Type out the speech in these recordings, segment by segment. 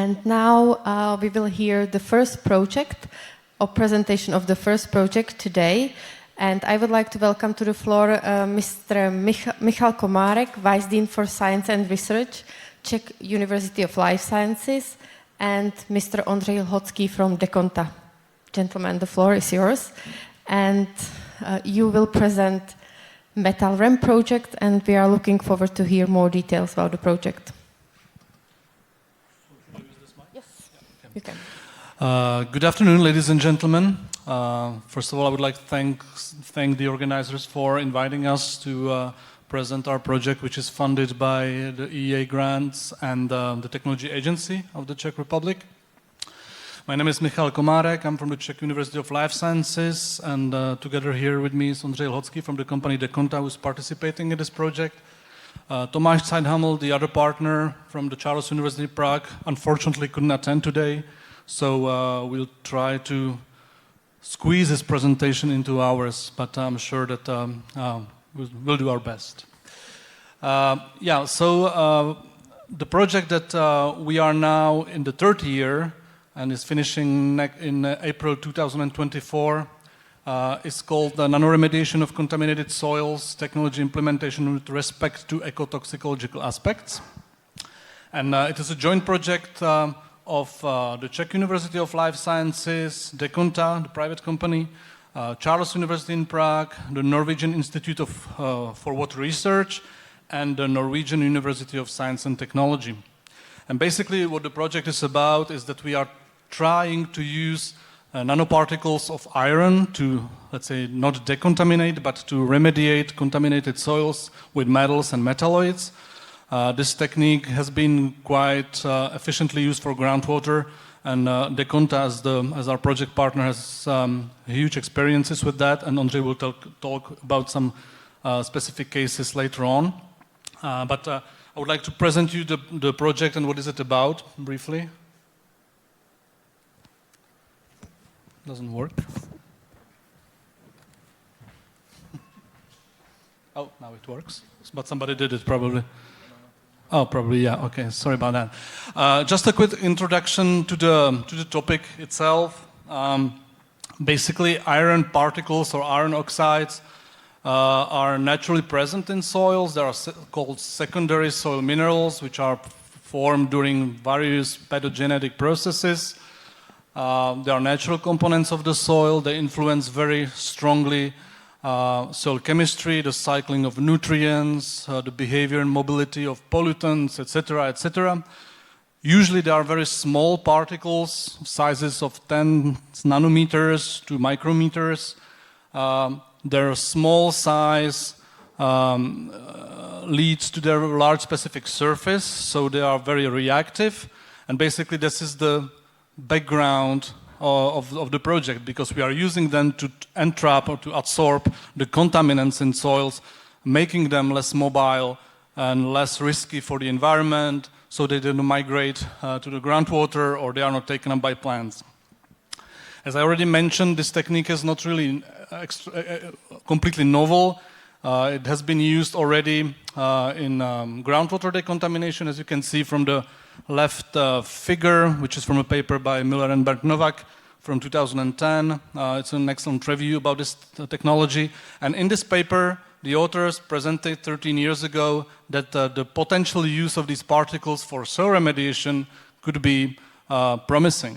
And now we will hear the first project, or presentation of the first project today. And I would like to welcome to the floor Mr. Michal Komárek, Vice Dean for Science and Research, Czech University of Life Sciences, and Mr. Ondřej Lhocký from Dekonta. Gentlemen, the floor is yours. And you will present MetalRem project, and we are looking forward to hear more details about the project. Yes, you can. Good afternoon, ladies and gentlemen. First of all, I would like to thank the organizers for inviting us to present our project, which is funded by the EEA grants and the Technology Agency of the Czech Republic. My name is Michal Komárek. I'm from the Czech University of Life Sciences, and together here with me is Ondřej Lhocký from the company Dekonta, who is participating in this project. Tomáš Zeithaml, the other partner from the Charles University Prague, unfortunately couldn't attend today, so we'll try to squeeze his presentation into hours, but I'm sure that we'll do our best. The project that we are now in the third year and is finishing in April 2024 is called the Nanoremediation of Contaminated Soils Technology Implementation with Respect to Ecotoxicological Aspects. And it is a joint project of the Czech University of Life Sciences, Dekonta, the private company, Charles University in Prague, the Norwegian Institute for Water Research, and the Norwegian University of Science and Technology. And basically what the project is about is that we are trying to use nanoparticles of iron to, let's say, not decontaminate, but to remediate contaminated soils with metals and metalloids. This technique has been quite efficiently used for groundwater, and Dekonta, as our project partner, has huge experiences with that, and Ondřej will talk about some specific cases later on. But I would like to present you the project and what is it about, briefly. Doesn't work. Oh, now it works, but somebody did it probably. Oh, probably, yeah, okay, sorry about that. Just a quick introduction to the topic itself. Basically, iron particles or iron oxides are naturally present in soils. They are called secondary soil minerals, which are formed during various pathogenetic processes. They are natural components of the soil. They influence very strongly soil chemistry, the cycling of nutrients, the behavior and mobility of pollutants, etc., etc. Usually they are very small particles, sizes of 10 nanometers to micrometers. Their small size leads to their large specific surface, so they are very reactive. And basically this is the background of the project, because we are using them to entrap or to absorb the contaminants in soils, making them less mobile and less risky for the environment, so they don't migrate to the groundwater or they are not taken up by plants. As I already mentioned, this technique is not really completely novel. It has been used already in groundwater decontamination, as you can see from the left figure, which is from a paper by Miller and Bernd Novak from 2010. It's an excellent review about this technology. And in this paper, the authors presented 13 years ago that the potential use of these particles for soil remediation could be promising.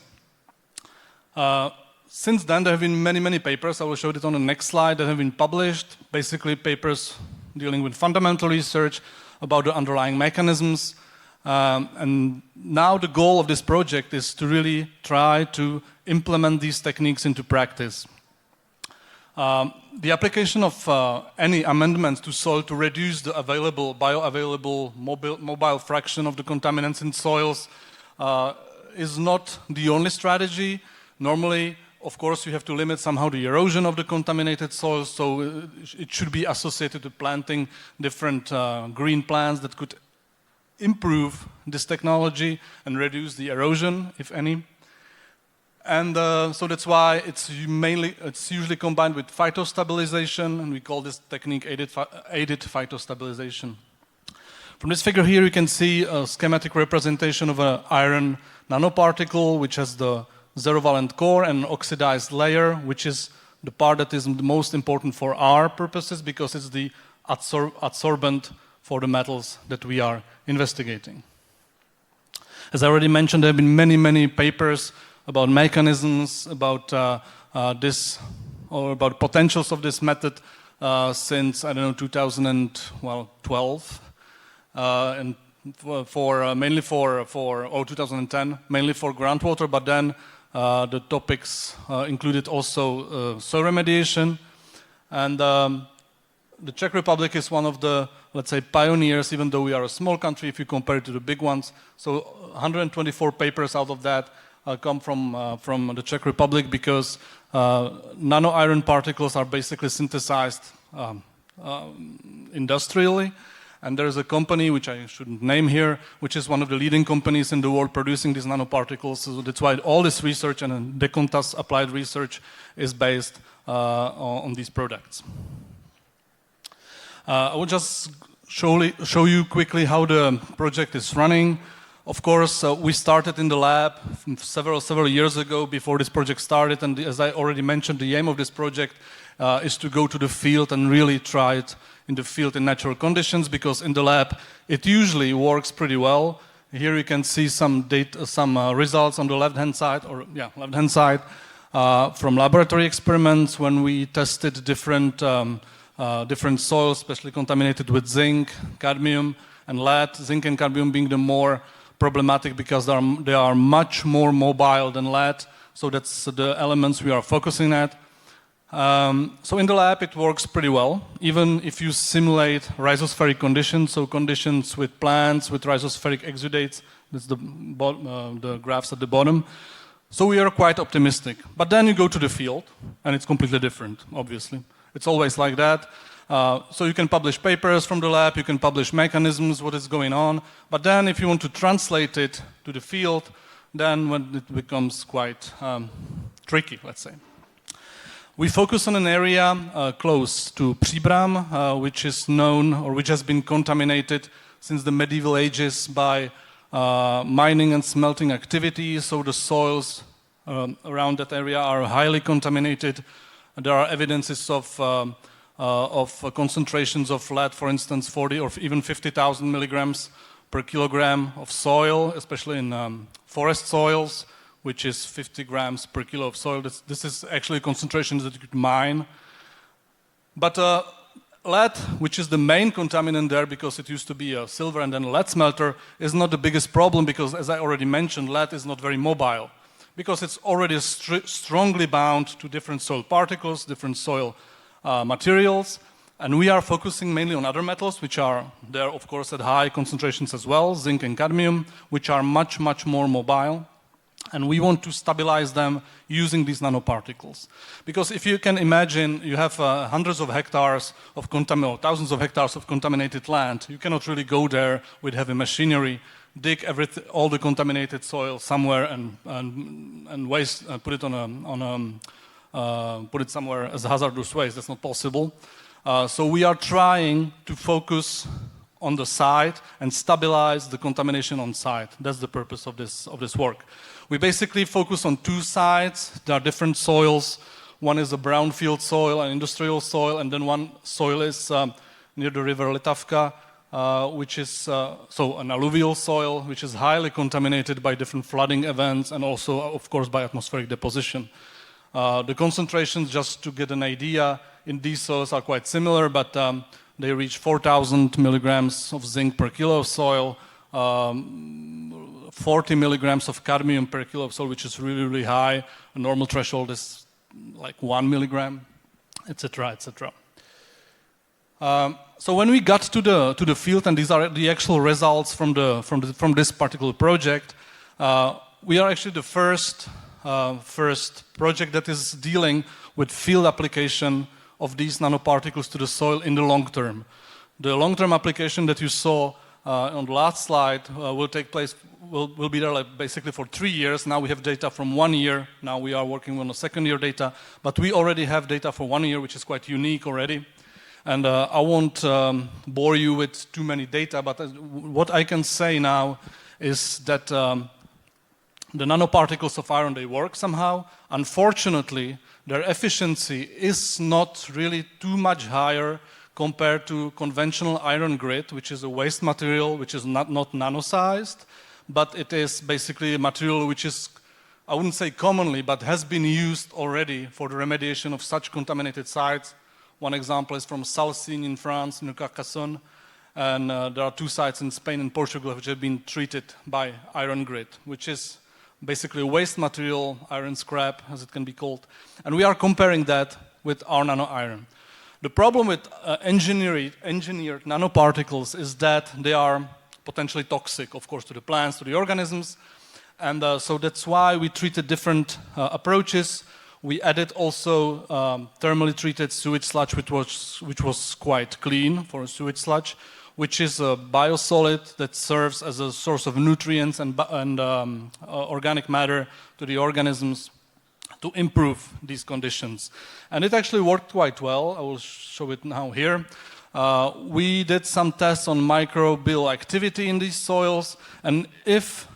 Since then, there have been many papers. I will show it on the next slide that have been published. Basically, papers dealing with fundamental research about the underlying mechanisms. And now the goal of this project is to really try to implement these techniques into practice. The application of any amendments to soil to reduce the bioavailable mobile fraction of the contaminants in soils is not the only strategy. Normally, of course, you have to limit somehow the erosion of the contaminated soils, so it should be associated with planting different green plants that could improve this technology and reduce the erosion, if any. And so that's why it's usually combined with phytostabilization, and we call this technique aided phytostabilization. From this figure here, you can see a schematic representation of an iron nanoparticle, which has the zero-valent core and an oxidized layer, which is the part that is the most important for our purposes because it's the adsorbent for the metals that we are investigating. As I already mentioned, there have been many, many papers about mechanisms, about this, or about potentials of this method since, I don't know, 2012, and mainly for 2010, mainly for groundwater, but then the topics included also soil remediation. And the Czech Republic is one of the, let's say, pioneers, even though we are a small country if you compare it to the big ones. So 124 papers out of that come from the Czech Republic because nano iron particles are basically synthesized industrially. And there is a company, which I shouldn't name here, which is one of the leading companies in the world producing these nanoparticles. So that's why all this research and Decontas applied research is based on these products. I will just show you quickly how the project is running. Of course, we started in the lab several years ago before this project started, and as I already mentioned, the aim of this project is to go to the field and really try it in the field in natural conditions, because in the lab it usually works pretty well. Here you can see some results on the left-hand side, from laboratory experiments when we tested different soils, especially contaminated with zinc, cadmium, and lead. Zinc and cadmium being the more problematic because they are much more mobile than lead. So that's the elements we are focusing at. So in the lab it works pretty well, even if you simulate rhizospheric conditions, so conditions with plants, with rhizospheric exudates. That's the graphs at the bottom. So we are quite optimistic. But then you go to the field, and it's completely different, obviously. It's always like that. So you can publish papers from the lab, you can publish mechanisms, what is going on. But then if you want to translate it to the field, then when it becomes quite tricky, let's say. We focus on an area close to Příbram, which is known, or which has been contaminated since the medieval ages by mining and smelting activities. So the soils around that area are highly contaminated. There are evidences of concentrations of lead, for instance, 40 or even 50,000 milligrams per kilogram of soil, especially in forest soils, which is 50 grams per kilo of soil. This is actually concentrations that you could mine. But lead, which is the main contaminant there because it used to be a silver and then a lead smelter, is not the biggest problem because, as I already mentioned, lead is not very mobile because it's already strongly bound to different soil particles, different soil materials. And we are focusing mainly on other metals, which are there, of course, at high concentrations as well, zinc and cadmium, which are much, much more mobile. And we want to stabilize them using these nanoparticles. Because if you can imagine, you have hundreds of hectares of thousands of hectares of contaminated land. You cannot really go there with heavy machinery, dig all the contaminated soil somewhere and waste, put it somewhere as hazardous waste. That's not possible. So we are trying to focus on the site and stabilize the contamination on site. That's the purpose of this work. We basically focus on two sites. There are different soils. One is a brownfield soil, an industrial soil, and then one soil is near the river Litavka, which is so an alluvial soil, which is highly contaminated by different flooding events and also, of course, by atmospheric deposition. The concentrations, just to get an idea, in these soils are quite similar, but they reach 4,000 milligrams of zinc per kilo of soil, 40 milligrams of cadmium per kilo of soil, which is really, really high. A normal threshold is like 1 milligram, etc., etc. So when we got to the field, and these are the actual results from this particular project, we are actually the first project that is dealing with field application of these nanoparticles to the soil in the long term. The long-term application that you saw on the last slide will take place, will be there like basically for 3 years. Now we have data from 1 year. Now we are working on the second year data, but we already have data for 1 year, which is quite unique already. And I won't bore you with too many data, but what I can say now is that the nanoparticles of iron, they work somehow. Unfortunately, their efficiency is not really too much higher compared to conventional iron grit, which is a waste material, which is not nano-sized, but it is basically a material which is, I wouldn't say commonly, but has been used already for the remediation of such contaminated sites. One example is from Salsigne in France, near Carcassonne, and there are 2 sites in Spain and Portugal which have been treated by iron grit, which is basically a waste material, iron scrap, as it can be called. And we are comparing that with our nano-iron. The problem with engineered nanoparticles is that they are potentially toxic, of course, to the plants, to the organisms. And so that's why we treated different approaches. We added also thermally treated sewage sludge, which was quite clean for a sewage sludge, which is a biosolid that serves as a source of nutrients and organic matter to the organisms to improve these conditions. And it actually worked quite well. I will show it now here. We did some tests on microbial activity in these soils, and if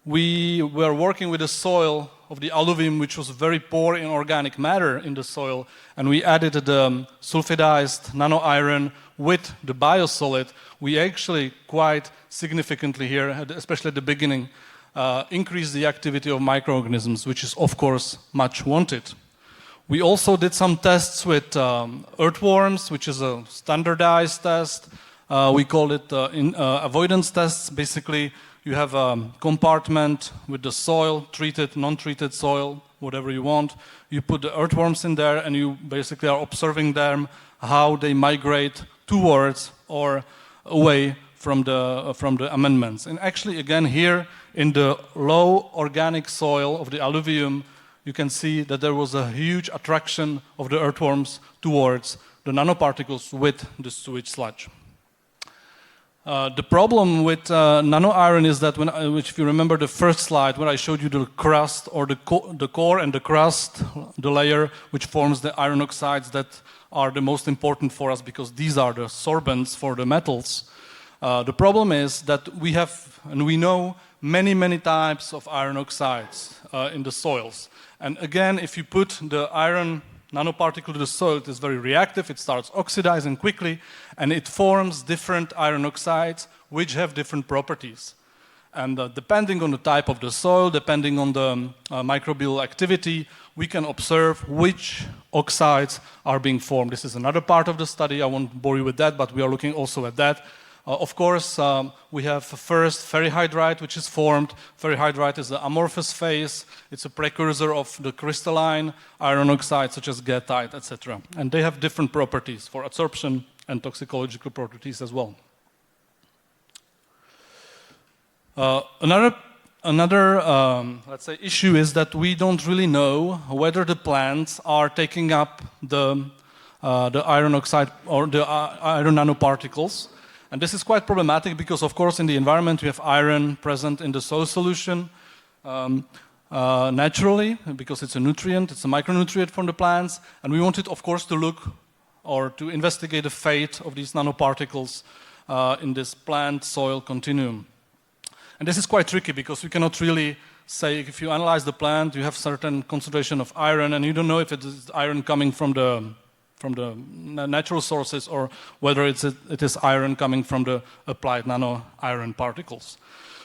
we were working with the soil of the alluvium, which was very poor in organic matter in the soil, and we added the sulfidized nano-iron with the biosolid, we actually quite significantly here, especially at the beginning, increased the activity of microorganisms, which is of course much wanted. We also did some tests with earthworms, which is a standardized test. We call it avoidance tests. Basically, you have a compartment with the soil, treated, non-treated soil, whatever you want. You put the earthworms in there and you basically are observing them, how they migrate towards or away from the amendments. And actually, again, here in the low organic soil of the alluvium, you can see that there was a huge attraction of the earthworms towards the nanoparticles with the sewage sludge. The problem with nano-iron is that, if you remember the first slide where I showed you the crust or the core and the crust, the layer which forms the iron oxides that are the most important for us because these are the sorbents for the metals. The problem is that we have, and we know, many types of iron oxides in the soils. And again, if you put the iron nanoparticle to the soil, it is very reactive, it starts oxidizing quickly, and it forms different iron oxides which have different properties. And depending on the type of the soil, depending on the microbial activity, we can observe which oxides are being formed. This is another part of the study, I won't bore you with that, but we are looking also at that. Of course, we have first ferrihydrite, which is formed. Ferrihydrite is the amorphous phase. It's a precursor of the crystalline iron oxide, such as goethite, etc. And they have different properties for adsorption and toxicological properties as well. Another let's say, issue is that we don't really know whether the plants are taking up the iron oxide or the iron nanoparticles. And this is quite problematic because, of course, in the environment we have iron present in the soil solution naturally because it's a nutrient, it's a micronutrient from the plants. And we wanted, of course, to look or to investigate the fate of these nanoparticles in this plant-soil continuum. And this is quite tricky because you cannot really say, if you analyze the plant, you have certain concentration of iron and you don't know if it is iron coming from the natural sources or whether it is iron coming from the applied nano-iron particles.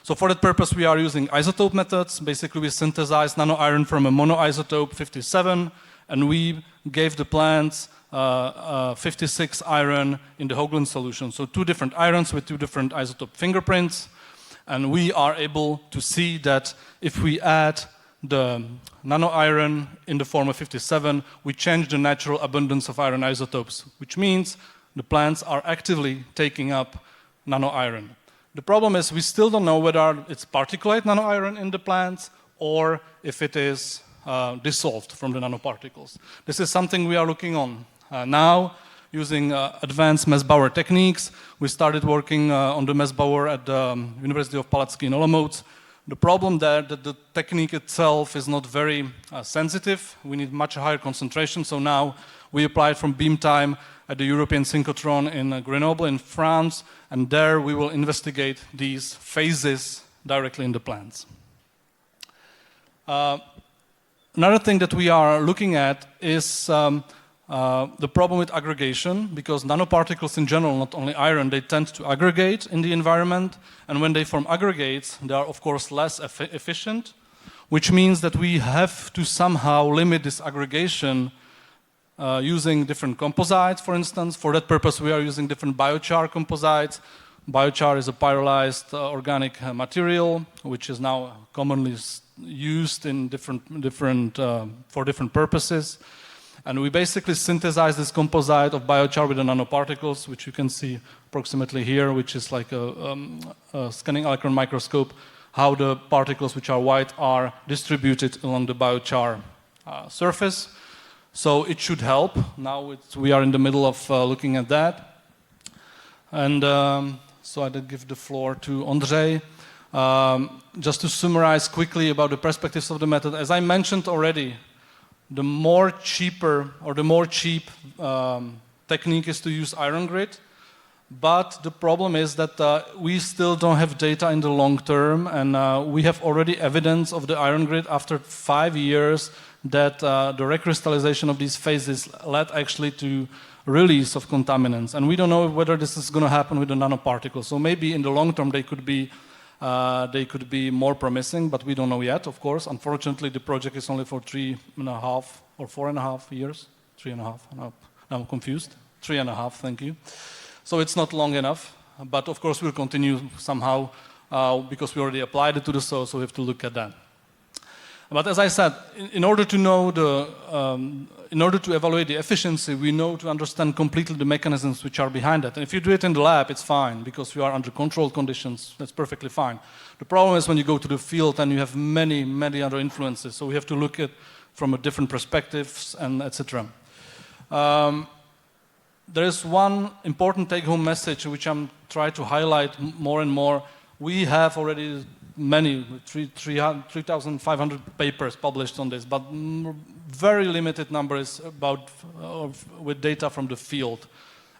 So for that purpose we are using isotope methods. Basically we synthesize nano-iron from a monoisotope 57 and we gave the plants 56 iron in the Hoagland solution. So 2 different irons with 2 different isotope fingerprints, and we are able to see that if we add the nano-iron in the form of 57, we change the natural abundance of iron isotopes, which means the plants are actively taking up nano-iron. The problem is we still don't know whether it's particulate nano-iron in the plants or if it is dissolved from the nanoparticles. This is something we are looking on now using advanced Messbauer techniques. We started working on the Messbauer at the University of Palacký in Olomouc. The problem there that the technique itself is not very sensitive. We need much higher concentration, so now we apply it from beam time at the European Synchrotron in Grenoble in France, and there we will investigate these phases directly in the plants. Another thing that we are looking at is the problem with aggregation, because nanoparticles in general, not only iron, they tend to aggregate in the environment, and when they form aggregates, they are of course less efficient, which means that we have to somehow limit this aggregation using different composites, for instance. For that purpose, we are using different biochar composites. Biochar is a pyrolyzed organic material, which is now commonly used in for different purposes. And we basically synthesize this composite of biochar with the nanoparticles, which you can see approximately here, which is like a scanning electron microscope, how the particles which are white are distributed along the biochar surface. So it should help. Now we are in the middle of looking at that. And so I did give the floor to Ondřej. Just to summarize quickly about the perspectives of the method, as I mentioned already, the more cheap technique is to use iron grid, but the problem is that we still don't have data in the long term, and we have already evidence of the iron grid after 5 years that the recrystallization of these phases led actually to release of contaminants, and we don't know whether this is going to happen with the nanoparticles. So maybe in the long term they could be more promising, but we don't know yet, of course. Unfortunately, the project is only for 3.5 or 4.5 years. 3.5, now I'm confused. 3.5, thank you. So it's not long enough, but of course we'll continue somehow because we already applied it to the soil, so we have to look at that. But as I said, in order to evaluate the efficiency, we know to understand completely the mechanisms which are behind it. And if you do it in the lab, it's fine, because you are under controlled conditions, that's perfectly fine. The problem is when you go to the field and you have many, many other influences, so we have to look at from a different perspectives and etc. There is one important take-home message which I'm trying to highlight more and more. We have already many, 3,500 papers published on this, but very limited numbers with data from the field.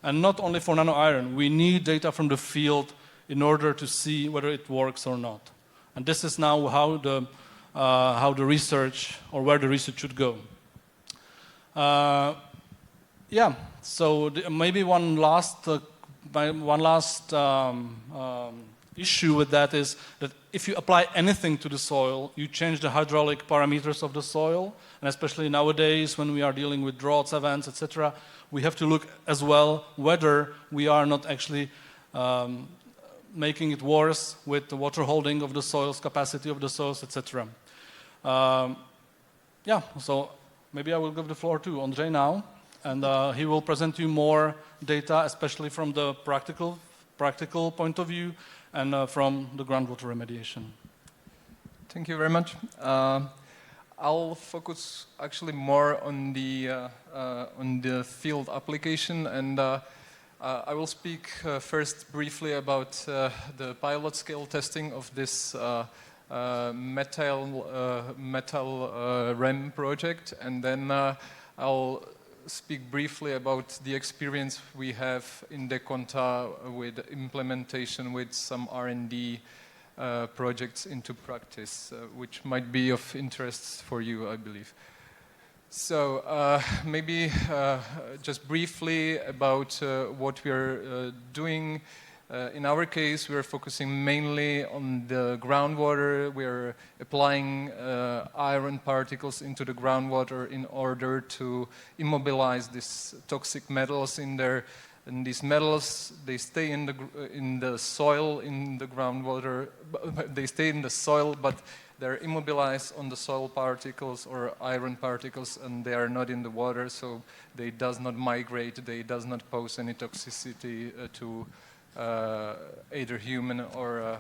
And not only for nano iron, we need data from the field in order to see whether it works or not. And this is now how the research, or where the research should go. Yeah, so maybe one last issue with that is that if you apply anything to the soil, you change the hydraulic parameters of the soil, and especially nowadays when we are dealing with droughts events, etc., we have to look as well whether we are not actually making it worse with the water holding of the soils, capacity of the soils, etc. Yeah, so maybe I will give the floor to Ondřej now, and he will present you more data, especially from the practical point of view, and from the groundwater remediation. Thank you very much. I'll focus actually more on the field application, and I will speak first briefly about the pilot scale testing of this MetalRem project, and then I'll speak briefly about the experience we have in Deconta with implementation with some R&D projects into practice, which might be of interest for you, I believe. So maybe just briefly about what we are doing. In our case, we are focusing mainly on the groundwater. We are applying iron particles into the groundwater in order to immobilize these toxic metals in there. And these metals, they stay in the soil, in the groundwater. They stay in the soil, but they're immobilized on the soil particles or iron particles, and they are not in the water, so they does not migrate. They does not pose any toxicity to either human or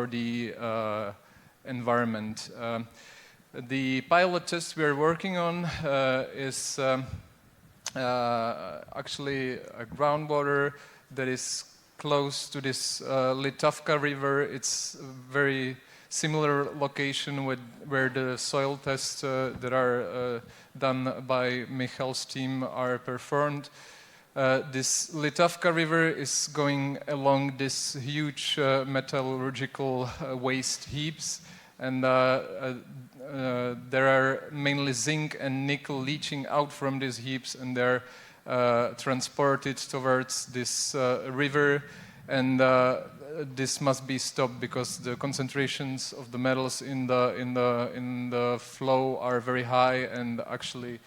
the environment. The pilot test we are working on is actually a groundwater that is close to this Litavka river. It's very similar location where the soil tests that are done by Michal's team are performed. This Litavka River is going along this huge metallurgical waste heaps, and there are mainly zinc and nickel leaching out from these heaps, and they're transported towards this river, and this must be stopped because the concentrations of the metals in the flow are very high and actually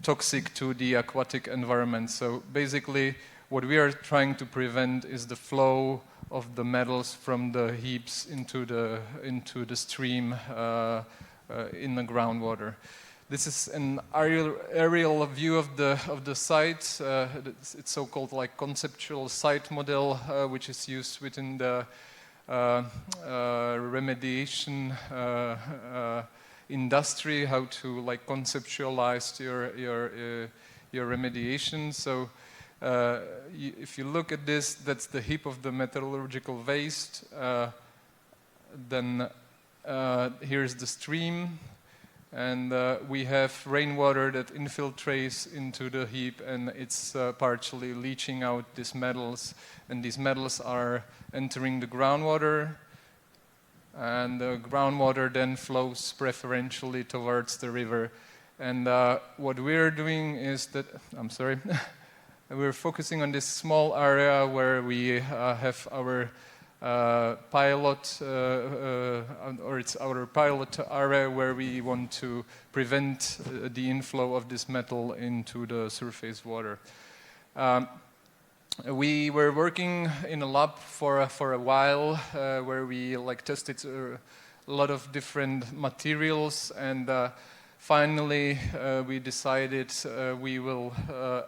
toxic to the aquatic environment. So basically what we are trying to prevent is the flow of the metals from the heaps into the stream in the groundwater. This is an aerial view of the site. It's so-called like conceptual site model, which is used within the remediation industry, how to like conceptualize your remediation. So if you look at this, that's the heap of the metallurgical waste. Then here's the stream, and we have rainwater that infiltrates into the heap, and it's partially leaching out these metals, and these metals are entering the groundwater, and the groundwater then flows preferentially towards the river. And what we're doing is that, I'm sorry, we're focusing on this small area where we have our pilot, or it's our pilot area where we want to prevent the inflow of this metal into the surface water. We were working in a lab for a while where we like tested a lot of different materials, and finally we decided we will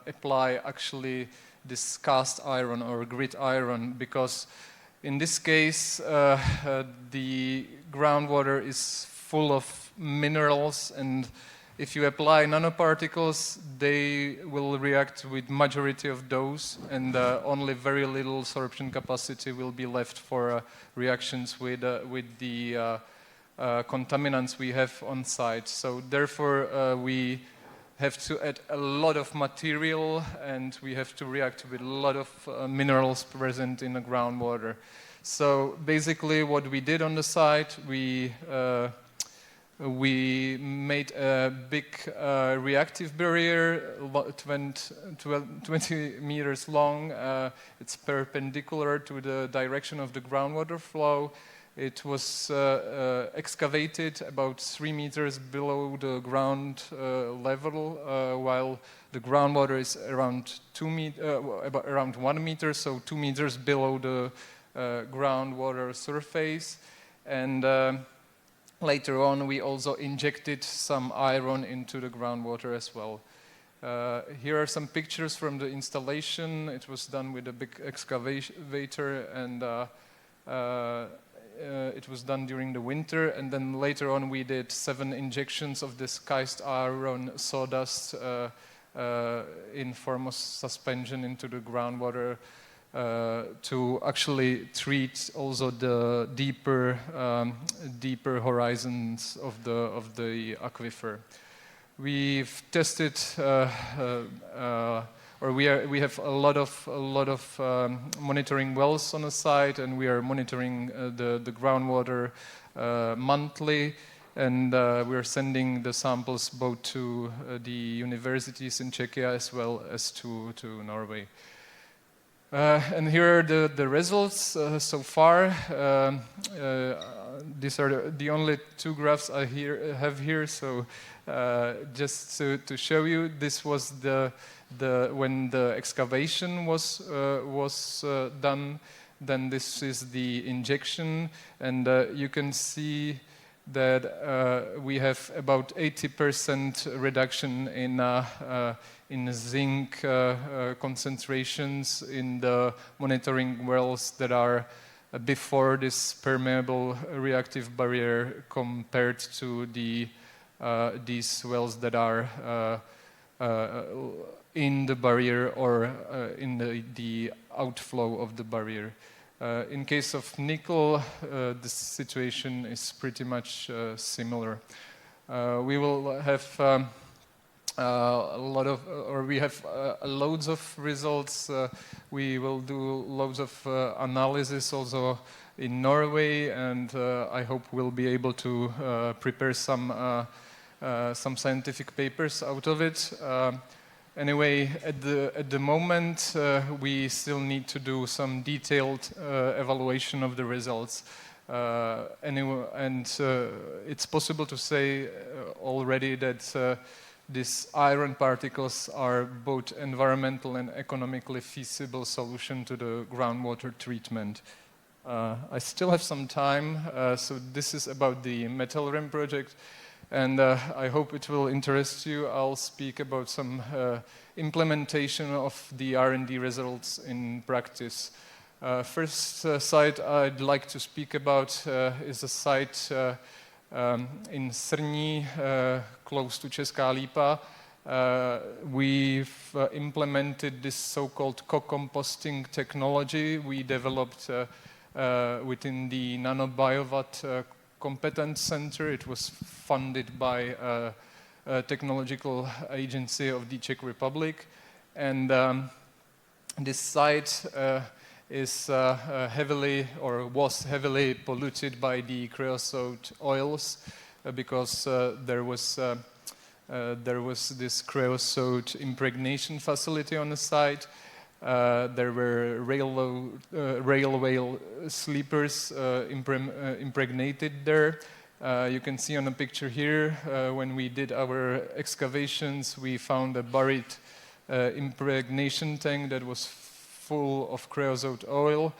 apply actually this cast iron or grit iron, because in this case the groundwater is full of minerals, and if you apply nanoparticles, they will react with majority of those, and only very little sorption capacity will be left for reactions with the contaminants we have on site. So therefore we have to add a lot of material, and we have to react with a lot of minerals present in the groundwater. So basically what we did on the site, we made a big reactive barrier, 20 meters long. It's perpendicular to the direction of the groundwater flow. It was excavated about 3 meters below the ground level, while the groundwater is around around 1 meter, so 2 meters below the groundwater surface. And later on, we also injected some iron into the groundwater as well. Here are some pictures from the installation. It was done with a big excavator, and it was done during the winter. And then later on, we did 7 injections of this cast iron sawdust in form of suspension into the groundwater to actually treat also the deeper horizons of the aquifer. We've tested, we have a lot of monitoring wells on the site, and we are monitoring the groundwater monthly, and we are sending the samples both to the universities in Czechia as well as to Norway. And here are the results so far. These are the only 2 graphs I have here. So just to show you, this was when the excavation was done. Then this is the injection, and you can see that we have about 80% reduction in zinc concentrations in the monitoring wells that are before this permeable reactive barrier compared to these wells that are in the barrier or in the outflow of the barrier. In case of nickel, the situation is pretty much similar. We will have we have loads of results. We will do loads of analysis also in Norway, and I hope we'll be able to prepare some scientific papers out of it. Anyway, at the moment, we still need to do some detailed evaluation of the results. It's possible to say already that these iron particles are both environmental and economically feasible solution to the groundwater treatment. I still have some time, so this is about the MetalRem project, and I hope it will interest you. I'll speak about some implementation of the R&D results in practice. First site I'd like to speak about is a site in Srní, close to Česká Lípa. We've implemented this so-called co-composting technology we developed within the Nanobiovat Competence Center. It was funded by a technological agency of the Czech Republic. And this site is heavily, or was heavily polluted by the creosote oils because there was this creosote impregnation facility on the site. There were railway sleepers impregnated there. You can see on the picture here, when we did our excavations, we found a buried impregnation tank that was full of creosote oil.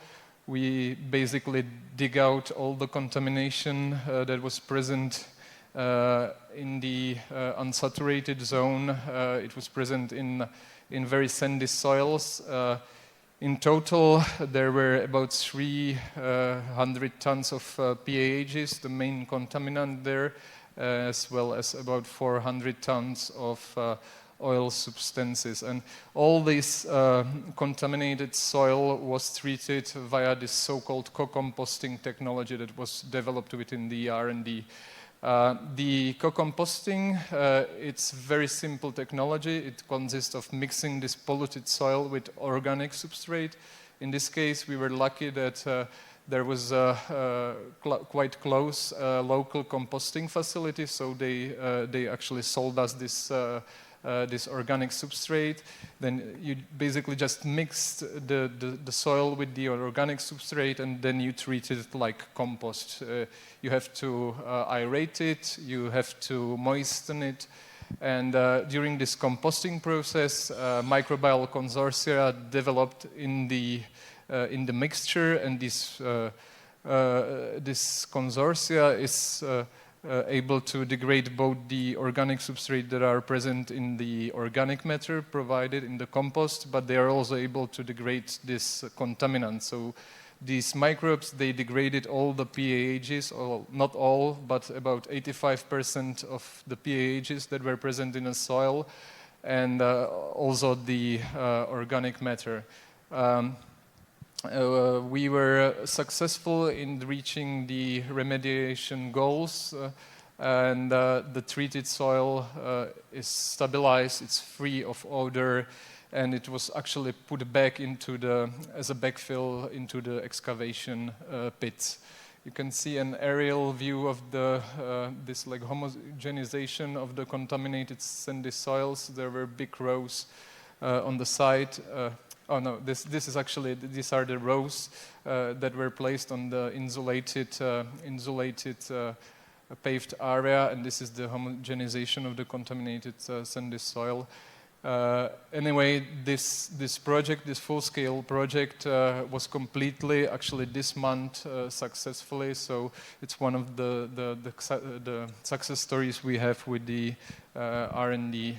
We basically dig out all the contamination that was present in the unsaturated zone. It was present in very sandy soils. In total, there were about 300 tons of PAHs, the main contaminant there, as well as about 400 tons of oil substances. And all this contaminated soil was treated via this so-called co-composting technology that was developed within the R&D. The co-composting, it's very simple technology. It consists of mixing this polluted soil with organic substrate. In this case, we were lucky that there was a quite close local composting facility, so they actually sold us this organic substrate. Then you basically just mixed the soil with the organic substrate, and then you treat it like compost. You have to aerate it, you have to moisten it, and during this composting process, microbial consortia developed in the mixture, and this consortia is able to degrade both the organic substrate that are present in the organic matter provided in the compost, but they are also able to degrade this contaminant. So these microbes, they degraded all the PAHs, or not all, but about 85% of the PAHs that were present in the soil, and also the organic matter. We were successful in reaching the remediation goals, and the treated soil is stabilized, it's free of odor, and it was actually put back into as a backfill into the excavation pits. You can see an aerial view of this like homogenization of the contaminated sandy soils. There were big rows on the site. Oh no, this is actually, these are the rows that were placed on the insulated paved area, and this is the homogenization of the contaminated sandy soil. Anyway, this project, this full-scale project, was completely, actually this month, successfully. So it's one of the success stories we have with the R&D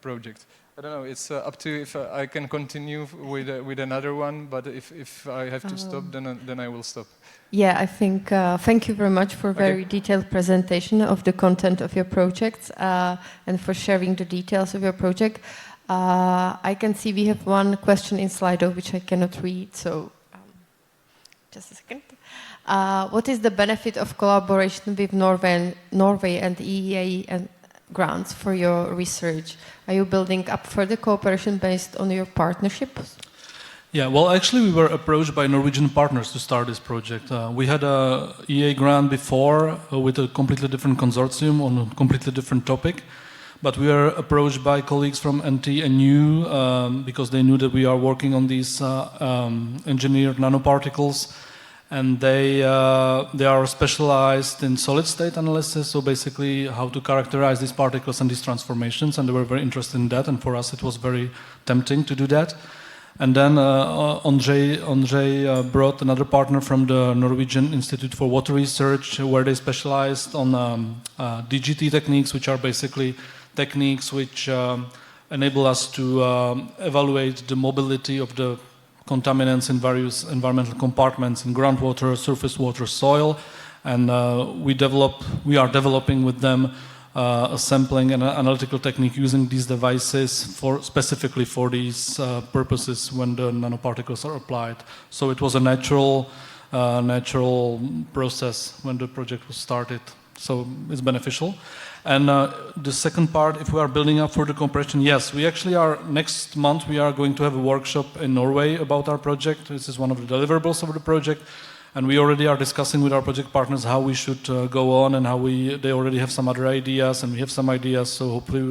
project. I don't know, it's up to you if I can continue with another one, but if I have to stop, then I will stop. Yeah, I think, thank you very much for a very detailed presentation of the content of your projects and for sharing the details of your project. I can see we have one question in Slido which I cannot read, so just a second. What is the benefit of collaboration with Norway and EEA and grants for your research? Are you building up further cooperation based on your partnerships? Yeah, well, actually, we were approached by Norwegian partners to start this project. We had a EA grant before with a completely different consortium on a completely different topic, but we were approached by colleagues from NT and NU because they knew that we are working on these engineered nanoparticles, and they are specialized in solid-state analysis, so basically how to characterize these particles and these transformations, and they were very interested in that, and for us it was very tempting to do that. And then Andrzej brought another partner from the Norwegian Institute for Water Research, where they specialized on DGT techniques, which are basically techniques which enable us to evaluate the mobility of the contaminants in various environmental compartments in groundwater, surface water, soil, and we are developing with them a sampling and analytical technique using these devices specifically for these purposes when the nanoparticles are applied. So it was a natural process when the project was started. So it's beneficial. And the second part, if we are building up for the cooperation, yes, we actually are, next month we are going to have a workshop in Norway about our project. This is one of the deliverables of the project. And we already are discussing with our project partners how we should go on, and how they already have some other ideas, and we have some ideas. So hopefully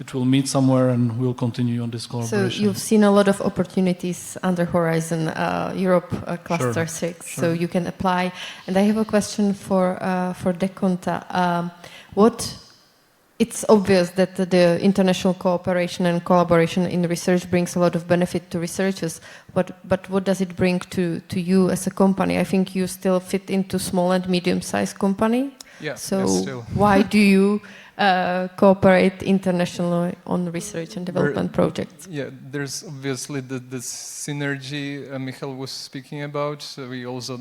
it will meet somewhere, and we'll continue on this collaboration. So you've seen a lot of opportunities under Horizon Europe Cluster Sure. 6. Sure. So you can apply. And I have a question for Deconta. It's obvious that the international cooperation and collaboration in research brings a lot of benefit to researchers, but what does it bring to you as a company? I think you still fit into small and medium-sized company. Yeah, So yes, still. why do you cooperate internationally on research and development projects? Yeah, there's obviously the synergy Michal was speaking about. We also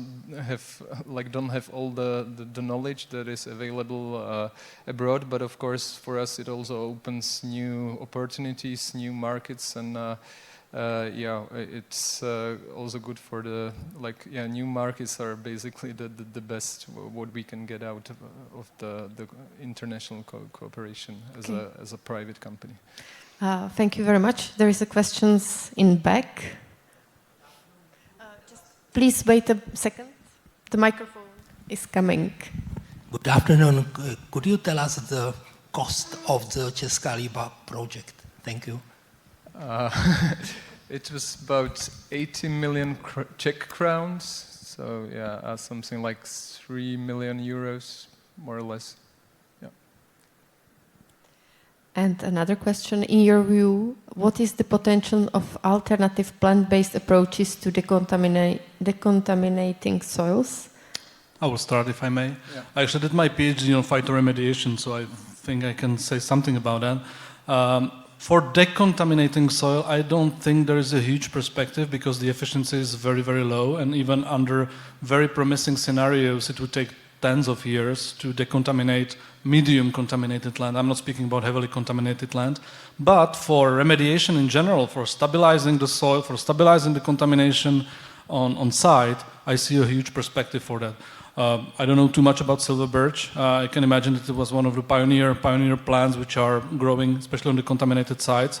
don't have all the knowledge that is available abroad, but of course for us it also opens new opportunities, new markets, and it's also good for new markets are basically the best what we can get out of the international cooperation as a private company. Thank you very much. There is a questions in back. Just please wait a second. The microphone is coming. Good afternoon. Could you tell us the cost of the Česká Lípa project? Thank you. It was about 80 million Czech crowns, so something like 3 million euros, more or less. Yeah. And another question, in your view, what is the potential of alternative plant-based approaches to decontaminating soils? I will start, if I may. Yeah. I actually did my PhD on phytoremediation, so I think I can say something about that. For decontaminating soil, I don't think there is a huge perspective because the efficiency is very, very low, and even under very promising scenarios, it would take tens of years to decontaminate medium contaminated land. I'm not speaking about heavily contaminated land, but for remediation in general, for stabilizing the soil, for stabilizing the contamination on site, I see a huge perspective for that. I don't know too much about silver birch. I can imagine that it was one of the pioneer plants which are growing, especially on the contaminated sites.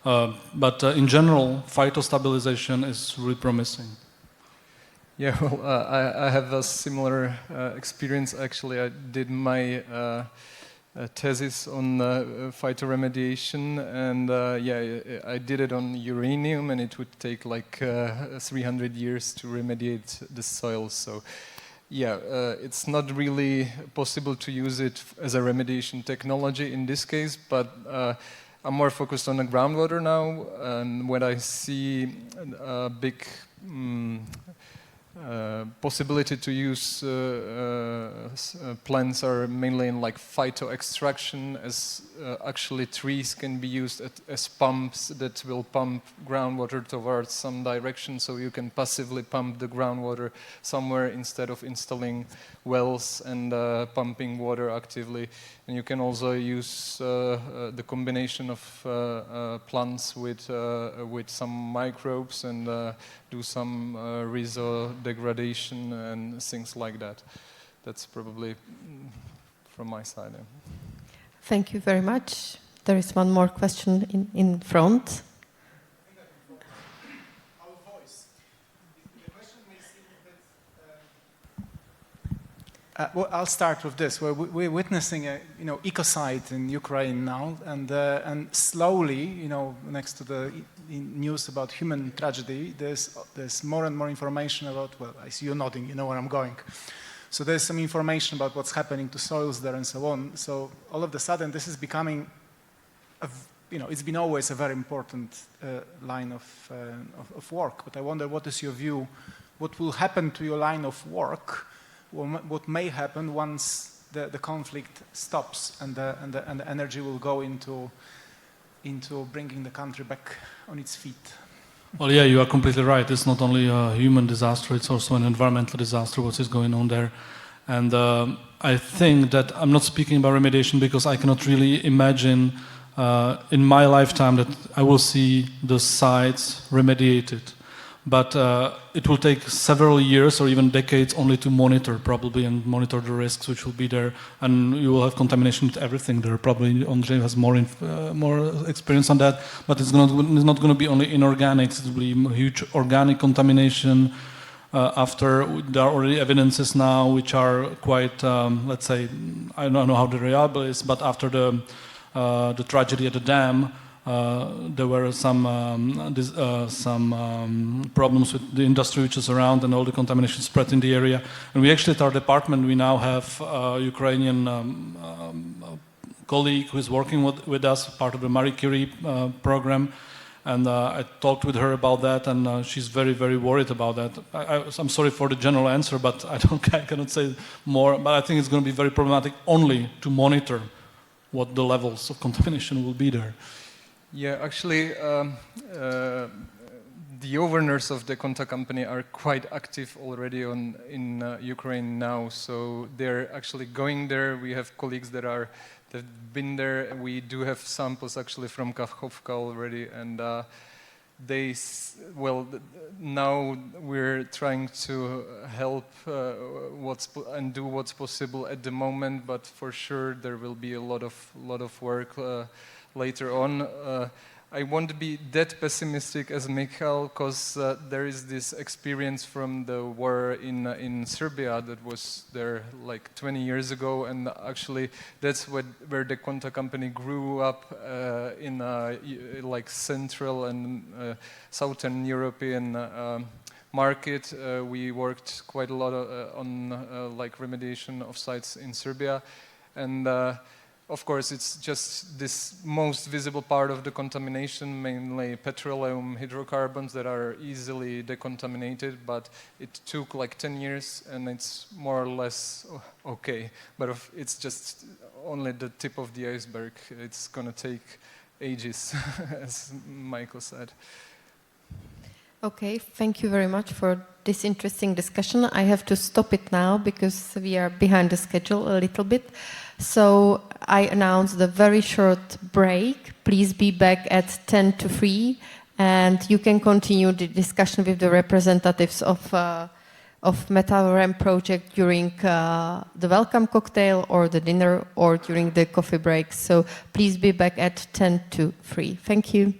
But in general, phytostabilization is really promising. Yeah, well, I have a similar experience. Actually, I did my thesis on phytoremediation, and I did it on uranium, and it would take like 300 years to remediate the soil. So. Yeah, it's not really possible to use it as a remediation technology in this case, but I'm more focused on the groundwater now, and when I see a big possibility to use plants are mainly in like phytoextraction, as actually trees can be used as pumps that will pump groundwater towards some direction, so you can passively pump the groundwater somewhere instead of installing wells and pumping water actively. And you can also use the combination of plants with some microbes and do some degradation and things like that. That's probably from my side. Yeah. Thank you very much. There is one more question in front. Well, I'll start with this. We're witnessing a ecocide in Ukraine now, and slowly, next to the news about human tragedy, there's more and more information about. Well, I see you nodding. You know where I'm going. So there's some information about what's happening to soils there and so on. So all of a sudden, this is becoming, it's been always a very important line of work. But I wonder, what is your view? What will happen to your line of work? What may happen once the conflict stops and the energy will go into bringing the country back on its feet? Well, yeah, you are completely right. It's not only a human disaster, it's also an environmental disaster, what is going on there. And I think that I'm not speaking about remediation because I cannot really imagine in my lifetime that I will see the sites remediated. But it will take several years or even decades only to monitor, probably, and monitor the risks which will be there. And you will have contamination with everything there. Probably Andrzej has more experience on that. But it's not going to be only inorganics. It will be huge organic contamination. After there are already evidences now which are quite, let's say, I don't know how reliable it is, but after the tragedy at the dam, there were some problems with the industry which is around, and all the contamination spread in the area. And we actually, at our department, we now have a Ukrainian colleague who is working with us, part of the Marie Curie program. And I talked with her about that, and she's very, very worried about that. I'm sorry for the general answer, but I cannot say more. But I think it's going to be very problematic only to monitor what the levels of contamination will be there. Yeah, actually, the owners of the Konta company are quite active already in Ukraine now. So they're actually going there. We have colleagues that've been there. We do have samples actually from Kakhovka already, and now we're trying to help and do what's possible at the moment. But for sure, there will be a lot of work later on. I won't be that pessimistic as Michal, because there is this experience from the war in Serbia that was there like 20 years ago, and actually that's where the Konta company grew up in like Central and Southern European market. We worked quite a lot on like remediation of sites in Serbia, and of course, it's just this most visible part of the contamination, mainly petroleum hydrocarbons that are easily decontaminated, but it took like 10 years and it's more or less okay. But it's just only the tip of the iceberg. It's gonna take ages, as Michael said. Okay, thank you very much for this interesting discussion. I have to stop it now because we are behind the schedule a little bit. So I announce the very short break. Please be back at 10 to 3, and you can continue the discussion with the representatives of MetalRem project during the welcome cocktail or the dinner or during the coffee break. So please be back at 10 to 3. Thank you.